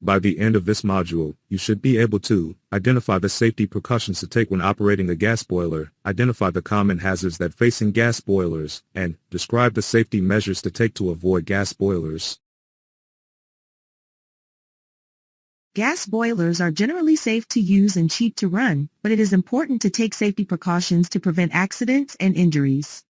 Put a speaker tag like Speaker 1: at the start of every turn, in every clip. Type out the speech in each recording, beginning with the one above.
Speaker 1: By the end of this module, you should be able to identify the safety precautions to take when operating a gas boiler, identify the common hazards that facing gas boilers, and describe the safety measures to take to avoid gas boilers.
Speaker 2: Gas boilers are generally safe to use and cheap to run, but it is important to take safety precautions to prevent accidents and injuries.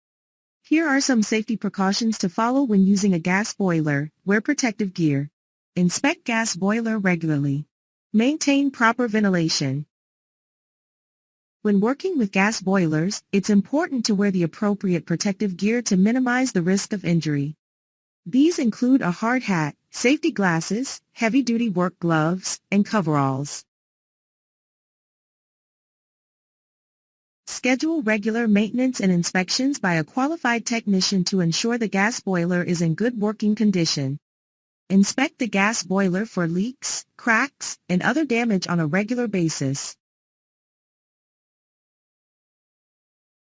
Speaker 2: Here are some safety precautions to follow when using a gas boiler. Wear protective gear. Inspect gas boiler regularly. Maintain proper ventilation. When working with gas boilers, it's important to wear the appropriate protective gear to minimize the risk of injury. These include a hard hat, safety glasses, heavy-duty work gloves, and coveralls. Schedule regular maintenance and inspections by a qualified technician to ensure the gas boiler is in good working condition. Inspect the gas boiler for leaks, cracks, and other damage on a regular basis.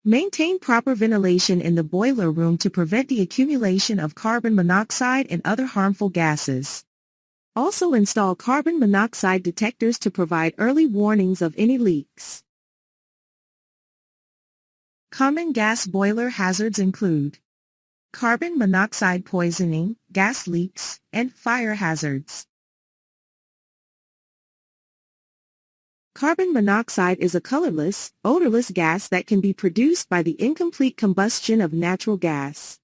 Speaker 2: Maintain proper ventilation in the boiler room to prevent the accumulation of carbon monoxide and other harmful gases. Also install carbon monoxide detectors to provide early warnings of any leaks. Common gas boiler hazards include carbon monoxide poisoning, gas leaks, and fire hazards. Carbon monoxide is a colorless, odorless gas that can be produced by the incomplete combustion of natural gas.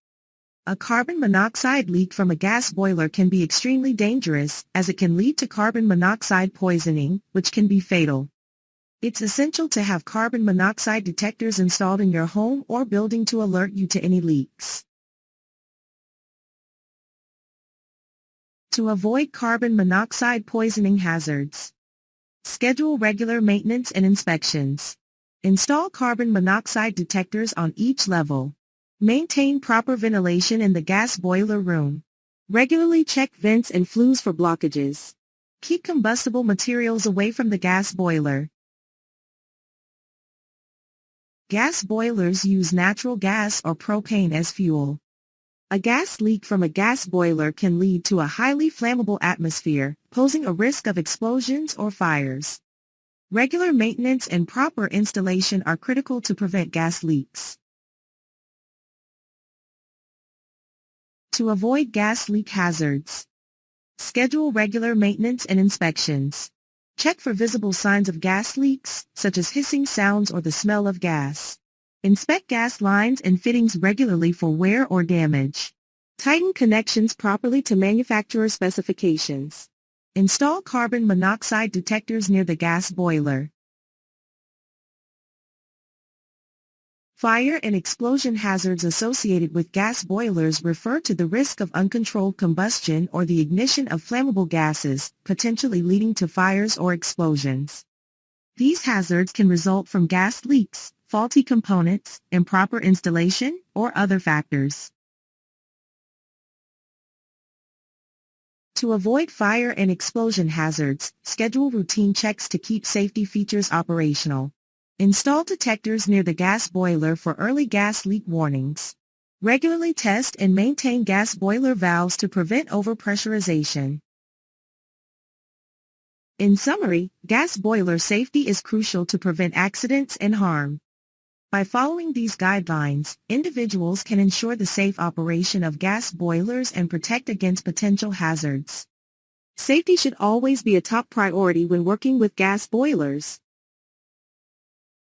Speaker 2: A carbon monoxide leak from a gas boiler can be extremely dangerous, as it can lead to carbon monoxide poisoning, which can be fatal. It's essential to have carbon monoxide detectors installed in your home or building to alert you to any leaks. To avoid carbon monoxide poisoning hazards. Schedule regular maintenance and inspections. Install carbon monoxide detectors on each level. Maintain proper ventilation in the gas boiler room. Regularly check vents and flues for blockages. Keep combustible materials away from the gas boiler. Gas boilers use natural gas or propane as fuel. A gas leak from a gas boiler can lead to a highly flammable atmosphere, posing a risk of explosions or fires. Regular maintenance and proper installation are critical to prevent gas leaks. To avoid gas leak hazards. Schedule regular maintenance and inspections. Check for visible signs of gas leaks, such as hissing sounds or the smell of gas. Inspect gas lines and fittings regularly for wear or damage. Tighten connections properly to manufacturer specifications. Install carbon monoxide detectors near the gas boiler. Fire and explosion hazards associated with gas boilers refer to the risk of uncontrolled combustion or the ignition of flammable gases, potentially leading to fires or explosions. These hazards can result from gas leaks, faulty components, improper installation, or other factors. To avoid fire and explosion hazards, schedule routine checks to keep safety features operational. Install detectors near the gas boiler for early gas leak warnings. Regularly test and maintain gas boiler valves to prevent overpressurization. In summary, gas boiler safety is crucial to prevent accidents and harm. By following these guidelines, individuals can ensure the safe operation of gas boilers and protect against potential hazards. Safety should always be a top priority when working with gas boilers.